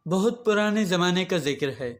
بہت پرانے زمانے کا ذکر ہے۔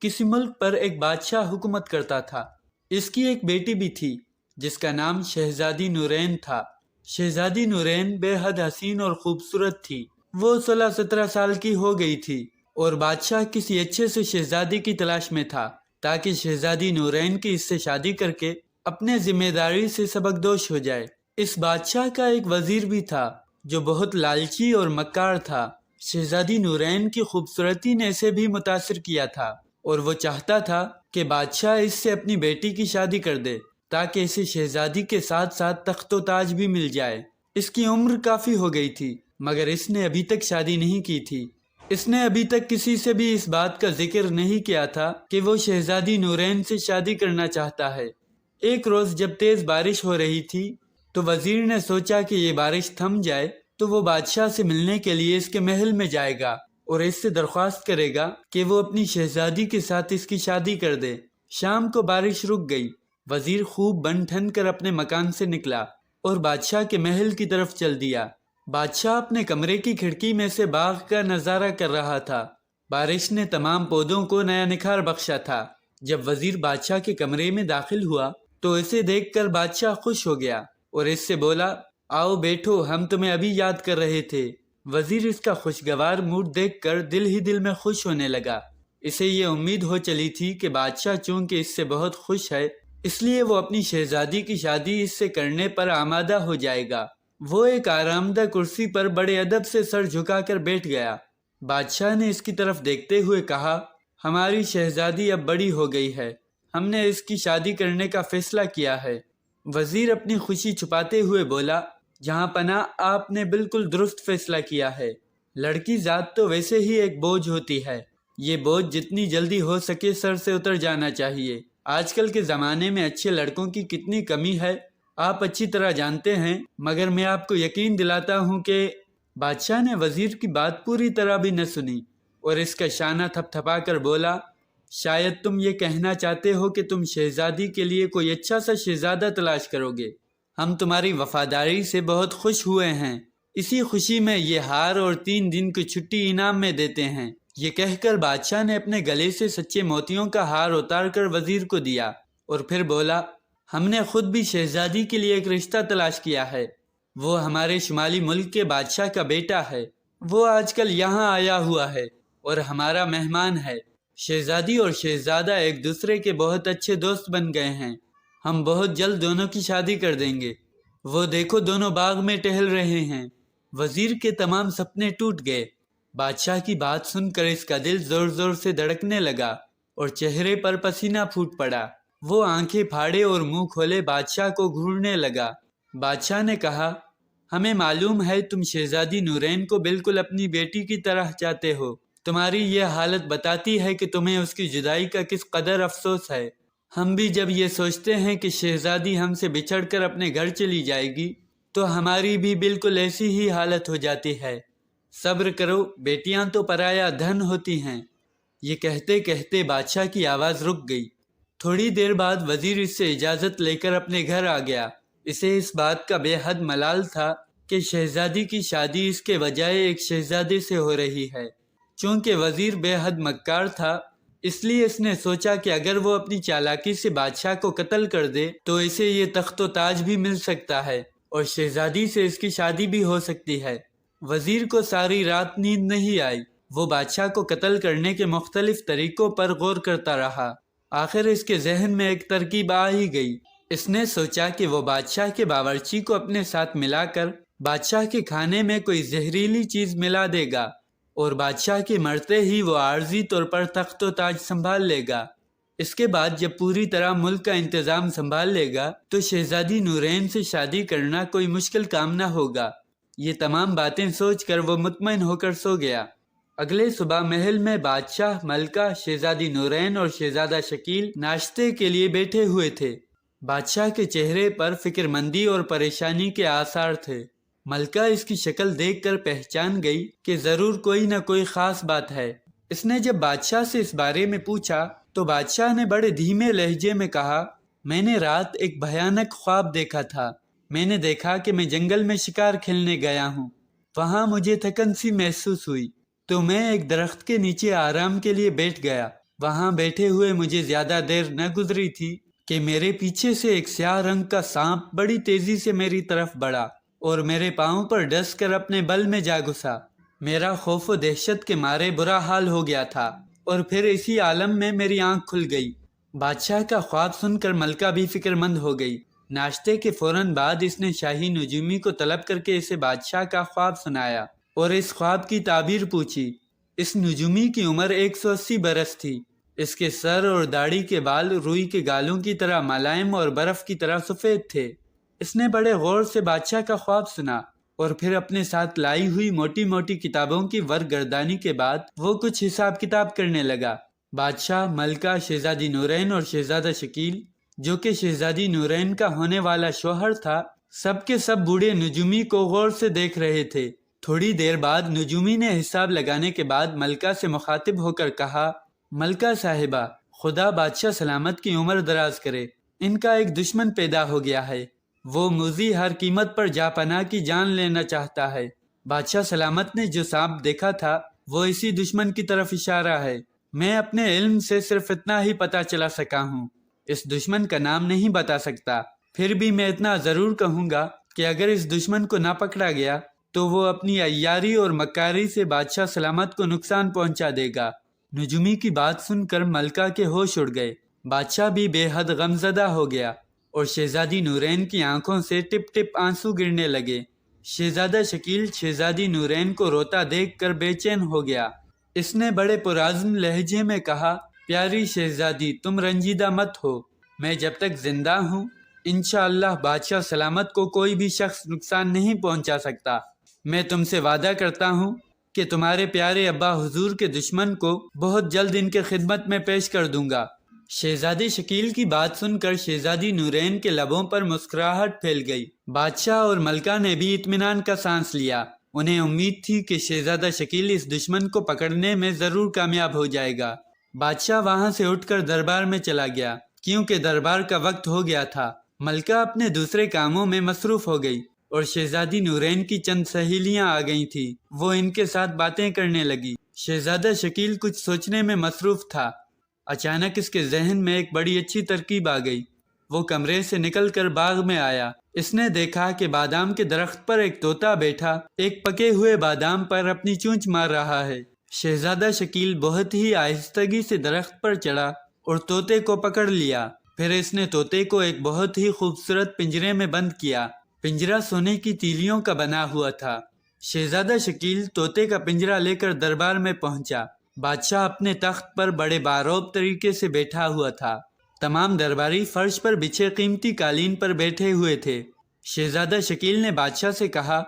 کسی ملک پر ایک بادشاہ حکومت کرتا تھا۔ اس کی ایک بیٹی بھی تھی جس کا نام شہزادی نورین تھا۔ شہزادی نورین بے حد حسین اور خوبصورت تھی۔ وہ 16-17 سال کی ہو گئی تھی اور بادشاہ کسی اچھے سے شہزادی کی تلاش میں تھا تاکہ شہزادی نورین کی اس سے شادی کر کے اپنے ذمہ داری سے سبکدوش ہو جائے۔ اس بادشاہ کا ایک وزیر بھی تھا جو بہت لالچی اور مکار تھا۔ شہزادی نورین کی خوبصورتی نے اسے بھی متاثر کیا تھا اور وہ چاہتا تھا کہ بادشاہ اس سے اپنی بیٹی کی شادی کر دے تاکہ اسے شہزادی کے ساتھ ساتھ تخت و تاج بھی مل جائے۔ اس کی عمر کافی ہو گئی تھی مگر اس نے ابھی تک شادی نہیں کی تھی۔ اس نے ابھی تک کسی سے بھی اس بات کا ذکر نہیں کیا تھا کہ وہ شہزادی نورین سے شادی کرنا چاہتا ہے۔ ایک روز جب تیز بارش ہو رہی تھی تو وزیر نے سوچا کہ یہ بارش تھم جائے تو وہ بادشاہ سے ملنے کے لیے اس کے محل میں جائے گا اور اس سے درخواست کرے گا کہ وہ اپنی شہزادی کے ساتھ اس کی شادی کر دے۔ شام کو بارش رک گئی۔ وزیر خوب بن ٹھن کر اپنے مکان سے نکلا اور بادشاہ کے محل کی طرف چل دیا۔ بادشاہ اپنے کمرے کی کھڑکی میں سے باغ کا نظارہ کر رہا تھا۔ بارش نے تمام پودوں کو نیا نکھار بخشا تھا۔ جب وزیر بادشاہ کے کمرے میں داخل ہوا تو اسے دیکھ کر بادشاہ خوش ہو گیا اور اس سے بولا، آؤ بیٹھو، ہم تمہیں ابھی یاد کر رہے تھے۔ وزیر اس کا خوشگوار موڈ دیکھ کر دل ہی دل میں خوش ہونے لگا۔ اسے یہ امید ہو چلی تھی کہ بادشاہ چونکہ اس سے بہت خوش ہے اس لیے وہ اپنی شہزادی کی شادی اس سے کرنے پر آمادہ ہو جائے گا۔ وہ ایک آرامدہ کرسی پر بڑے ادب سے سر جھکا کر بیٹھ گیا۔ بادشاہ نے اس کی طرف دیکھتے ہوئے کہا، ہماری شہزادی اب بڑی ہو گئی ہے، ہم نے اس کی شادی کرنے کا فیصلہ کیا ہے۔ وزیر اپنی خوشی چھپاتے ہوئے بولا، جہاں پناہ آپ نے بالکل درست فیصلہ کیا ہے۔ لڑکی ذات تو ویسے ہی ایک بوجھ ہوتی ہے، یہ بوجھ جتنی جلدی ہو سکے سر سے اتر جانا چاہیے۔ آج کل کے زمانے میں اچھے لڑکوں کی کتنی کمی ہے آپ اچھی طرح جانتے ہیں، مگر میں آپ کو یقین دلاتا ہوں کہ… بادشاہ نے وزیر کی بات پوری طرح بھی نہ سنی اور اس کا شانہ تھپ تھپا کر بولا، شاید تم یہ کہنا چاہتے ہو کہ تم شہزادی کے لیے کوئی اچھا سا شہزادہ تلاش کرو گے۔ ہم تمہاری وفاداری سے بہت خوش ہوئے ہیں، اسی خوشی میں یہ ہار اور 3 دن کی چھٹی انعام میں دیتے ہیں۔ یہ کہہ کر بادشاہ نے اپنے گلے سے سچے موتیوں کا ہار اتار کر وزیر کو دیا اور پھر بولا، ہم نے خود بھی شہزادی کے لیے ایک رشتہ تلاش کیا ہے۔ وہ ہمارے شمالی ملک کے بادشاہ کا بیٹا ہے۔ وہ آج کل یہاں آیا ہوا ہے اور ہمارا مہمان ہے۔ شہزادی اور شہزادہ ایک دوسرے کے بہت اچھے دوست بن گئے ہیں۔ ہم بہت جلد دونوں کی شادی کر دیں گے۔ وہ دیکھو دونوں باغ میں ٹہل رہے ہیں۔ وزیر کے تمام سپنے ٹوٹ گئے۔ بادشاہ کی بات سن کر اس کا دل زور زور سے دھڑکنے لگا اور چہرے پر پسینہ پھوٹ پڑا۔ وہ آنکھیں پھاڑے اور منہ کھولے بادشاہ کو گھورنے لگا۔ بادشاہ نے کہا، ہمیں معلوم ہے تم شہزادی نورین کو بالکل اپنی بیٹی کی طرح چاہتے ہو۔ تمہاری یہ حالت بتاتی ہے کہ تمہیں اس کی جدائی کا کس قدر افسوس ہے۔ ہم بھی جب یہ سوچتے ہیں کہ شہزادی ہم سے بچھڑ کر اپنے گھر چلی جائے گی تو ہماری بھی بالکل ایسی ہی حالت ہو جاتی ہے۔ صبر کرو، بیٹیاں تو پرایا دھن ہوتی ہیں۔ یہ کہتے کہتے بادشاہ کی آواز رک گئی۔ تھوڑی دیر بعد وزیر اس سے اجازت لے کر اپنے گھر آ گیا۔ اسے اس بات کا بے حد ملال تھا کہ شہزادی کی شادی اس کے بجائے ایک شہزادے سے ہو رہی ہے۔ چونکہ وزیر بے حد مکار تھا اس لیے اس نے سوچا کہ اگر وہ اپنی چالاکی سے بادشاہ کو قتل کر دے تو اسے یہ تخت و تاج بھی مل سکتا ہے اور شہزادی سے اس کی شادی بھی ہو سکتی ہے۔ وزیر کو ساری رات نیند نہیں آئی۔ وہ بادشاہ کو قتل کرنے کے مختلف طریقوں پر غور کرتا رہا۔ آخر اس کے ذہن میں ایک ترکیب آ ہی گئی۔ اس نے سوچا کہ وہ بادشاہ کے باورچی کو اپنے ساتھ ملا کر بادشاہ کے کھانے میں کوئی زہریلی چیز ملا دے گا اور بادشاہ کے مرتے ہی وہ عارضی طور پر تخت و تاج سنبھال لے گا۔ اس کے بعد جب پوری طرح ملک کا انتظام سنبھال لے گا تو شہزادی نورین سے شادی کرنا کوئی مشکل کام نہ ہوگا۔ یہ تمام باتیں سوچ کر وہ مطمئن ہو کر سو گیا۔ اگلے صبح محل میں بادشاہ، ملکہ، شہزادی نورین اور شہزادہ شکیل ناشتے کے لیے بیٹھے ہوئے تھے۔ بادشاہ کے چہرے پر فکر مندی اور پریشانی کے آثار تھے۔ ملکہ اس کی شکل دیکھ کر پہچان گئی کہ ضرور کوئی نہ کوئی خاص بات ہے۔ اس نے جب بادشاہ سے اس بارے میں پوچھا تو بادشاہ نے بڑے دھیمے لہجے میں کہا، میں نے رات ایک بھیانک خواب دیکھا تھا۔ میں نے دیکھا کہ میں جنگل میں شکار کھیلنے گیا ہوں۔ وہاں مجھے تھکن سی محسوس ہوئی تو میں ایک درخت کے نیچے آرام کے لیے بیٹھ گیا۔ وہاں بیٹھے ہوئے مجھے زیادہ دیر نہ گزری تھی کہ میرے پیچھے سے ایک سیاہ رنگ کا سانپ بڑی تیزی سے میری طرف بڑھا اور میرے پاؤں پر ڈس کر اپنے بل میں جا گھسا۔ میرا خوف و دہشت کے مارے برا حال ہو گیا تھا، اور پھر اسی عالم میں میری آنکھ کھل گئی۔ بادشاہ کا خواب سن کر ملکہ بھی فکر مند ہو گئی۔ ناشتے کے فوراً بعد اس نے شاہی نجومی کو طلب کر کے اسے بادشاہ کا خواب سنایا اور اس خواب کی تعبیر پوچھی۔ اس نجومی کی عمر 180 برس تھی۔ اس کے سر اور داڑھی کے بال روئی کے گالوں کی طرح ملائم اور برف کی طرح سفید تھے۔ اس نے بڑے غور سے بادشاہ کا خواب سنا اور پھر اپنے ساتھ لائی ہوئی موٹی موٹی کتابوں کی ورگردانی کے بعد وہ کچھ حساب کتاب کرنے لگا۔ بادشاہ، ملکہ، شہزادی نورین اور شہزادہ شکیل، جو کہ شہزادی نورین کا ہونے والا شوہر تھا، سب کے سب بوڑھے نجومی کو غور سے دیکھ رہے تھے۔ تھوڑی دیر بعد نجومی نے حساب لگانے کے بعد ملکہ سے مخاطب ہو کر کہا، ملکہ صاحبہ، خدا بادشاہ سلامت کی عمر دراز کرے۔ ان کا ایک دشمن پیدا ہو گیا ہے۔ وہ مجھے ہر قیمت پر جاں پناہ کی جان لینا چاہتا ہے۔ بادشاہ سلامت نے جو سانپ دیکھا تھا وہ اسی دشمن کی طرف اشارہ ہے۔ میں اپنے علم سے صرف اتنا ہی پتہ چلا سکا ہوں۔ اس دشمن کا نام نہیں بتا سکتا، پھر بھی میں اتنا ضرور کہوں گا کہ اگر اس دشمن کو نہ پکڑا گیا تو وہ اپنی عیاری اور مکاری سے بادشاہ سلامت کو نقصان پہنچا دے گا۔ نجومی کی بات سن کر ملکہ کے ہوش اڑ گئے۔ بادشاہ بھی بے حد غمزدہ ہو گیا اور شہزادی نورین کی آنکھوں سے ٹپ ٹپ آنسو گرنے لگے۔ شہزادہ شکیل شہزادی نورین کو روتا دیکھ کر بے چین ہو گیا۔ اس نے بڑے پرعزم لہجے میں کہا، پیاری شہزادی، تم رنجیدہ مت ہو۔ میں جب تک زندہ ہوں انشاءاللہ بادشاہ سلامت کو کوئی بھی شخص نقصان نہیں پہنچا سکتا۔ میں تم سے وعدہ کرتا ہوں کہ تمہارے پیارے ابا حضور کے دشمن کو بہت جلد ان کے خدمت میں پیش کر دوں گا۔ شہزادی شکیل کی بات سن کر شہزادی نورین کے لبوں پر مسکراہٹ پھیل گئی۔ بادشاہ اور ملکہ نے بھی اطمینان کا سانس لیا۔ انہیں امید تھی کہ شہزادہ شکیل اس دشمن کو پکڑنے میں ضرور کامیاب ہو جائے گا۔ بادشاہ وہاں سے اٹھ کر دربار میں چلا گیا کیونکہ دربار کا وقت ہو گیا تھا۔ ملکہ اپنے دوسرے کاموں میں مصروف ہو گئی اور شہزادی نورین کی چند سہیلیاں آ گئی تھیں۔ وہ ان کے ساتھ باتیں کرنے لگی۔ شہزادہ شکیل کچھ سوچنے میں مصروف تھا۔ اچانک اس کے ذہن میں ایک بڑی اچھی ترکیب آ گئی۔ وہ کمرے سے نکل کر باغ میں آیا۔ اس نے دیکھا کہ بادام کے درخت پر ایک طوطا بیٹھا ایک پکے ہوئے بادام پر اپنی چونچ مار رہا ہے۔ شہزادہ شکیل بہت ہی آہستگی سے درخت پر چڑھا اور طوطے کو پکڑ لیا۔ پھر اس نے طوطے کو ایک بہت ہی خوبصورت پنجرے میں بند کیا۔ پنجرہ سونے کی تیلیوں کا بنا ہوا تھا۔ شہزادہ شکیل طوطے کا پنجرہ لے کر دربار میں پہنچا۔ بادشاہ اپنے تخت پر بڑے باروب طریقے سے بیٹھا ہوا تھا۔ تمام درباری فرش پر بچھے قیمتی قالین پر بیٹھے ہوئے تھے۔ شہزادہ شکیل نے بادشاہ سے کہا،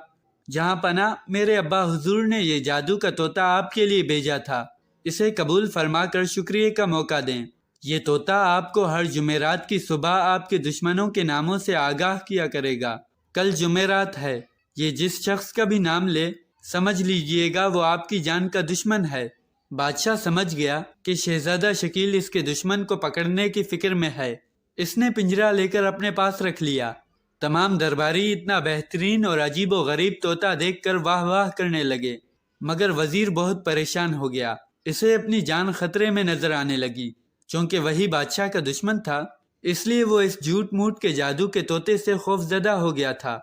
جہاں پناہ، میرے ابا حضور نے یہ جادو کا طوطا آپ کے لیے بھیجا تھا۔ اسے قبول فرما کر شکریہ کا موقع دیں۔ یہ طوطا آپ کو ہر جمعرات کی صبح آپ کے دشمنوں کے ناموں سے آگاہ کیا کرے گا۔ کل جمعرات ہے۔ یہ جس شخص کا بھی نام لے سمجھ لیجئے گا وہ آپ کی جان کا دشمن ہے۔ بادشاہ سمجھ گیا کہ شہزادہ شکیل اس کے دشمن کو پکڑنے کی فکر میں ہے۔ اس نے پنجرہ لے کر اپنے پاس رکھ لیا۔ تمام درباری اتنا بہترین اور عجیب و غریب طوطا دیکھ کر واہ واہ کرنے لگے، مگر وزیر بہت پریشان ہو گیا۔ اسے اپنی جان خطرے میں نظر آنے لگی۔ چونکہ وہی بادشاہ کا دشمن تھا اس لیے وہ اس جھوٹ موٹ کے جادو کے طوطے سے خوف زدہ ہو گیا تھا۔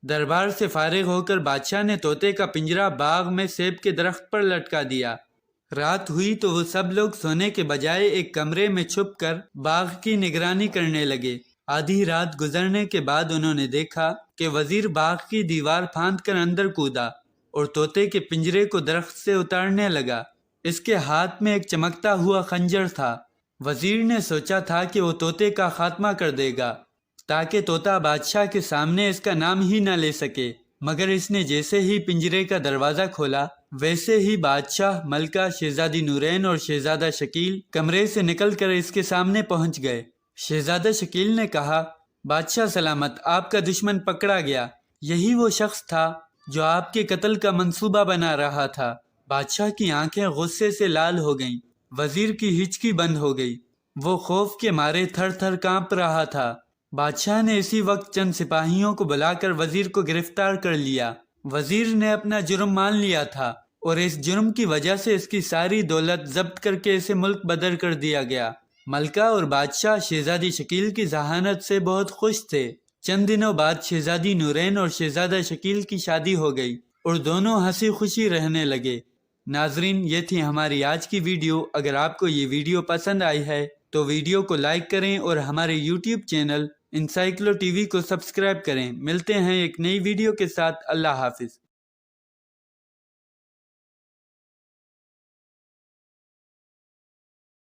دربار سے فارغ ہو کر بادشاہ نے طوطے کا پنجرہ باغ میں سیب کے درخت پر لٹکا دیا۔ رات ہوئی تو وہ سب لوگ سونے کے بجائے ایک کمرے میں چھپ کر باغ کی نگرانی کرنے لگے۔ آدھی رات گزرنے کے بعد انہوں نے دیکھا کہ وزیر باغ کی دیوار پھاند کر اندر کودا اور طوطے کے پنجرے کو درخت سے اتارنے لگا۔ اس کے ہاتھ میں ایک چمکتا ہوا خنجر تھا۔ وزیر نے سوچا تھا کہ وہ طوطے کا خاتمہ کر دے گا تاکہ طوطا بادشاہ کے سامنے اس کا نام ہی نہ لے سکے، مگر اس نے جیسے ہی پنجرے کا دروازہ کھولا ویسے ہی بادشاہ، ملکہ، شہزادی نورین اور شہزادہ شکیل کمرے سے نکل کر اس کے سامنے پہنچ گئے۔ شہزادہ شکیل نے کہا، بادشاہ سلامت، آپ کا دشمن پکڑا گیا۔ یہی وہ شخص تھا جو آپ کے قتل کا منصوبہ بنا رہا تھا۔ بادشاہ کی آنکھیں غصے سے لال ہو گئیں۔ وزیر کی ہچکی بند ہو گئی۔ وہ خوف کے مارے تھر تھر کانپ رہا تھا۔ بادشاہ نے اسی وقت چند سپاہیوں کو بلا کر وزیر کو گرفتار کر لیا۔ وزیر نے اپنا جرم مان لیا تھا اور اس جرم کی وجہ سے اس کی ساری دولت ضبط کر کے اسے ملک بدر کر دیا گیا۔ ملکہ اور بادشاہ شہزادی شکیل کی ذہانت سے بہت خوش تھے۔ چند دنوں بعد شہزادی نورین اور شہزادہ شکیل کی شادی ہو گئی اور دونوں ہنسی خوشی رہنے لگے۔ ناظرین، یہ تھی ہماری آج کی ویڈیو۔ اگر آپ کو یہ ویڈیو پسند آئی ہے تو ویڈیو کو لائک کریں اور ہمارے یوٹیوب چینل انسائیکلو ٹی وی کو سبسکرائب کریں۔ ملتے ہیں ایک نئی ویڈیو کے ساتھ۔ اللہ حافظ۔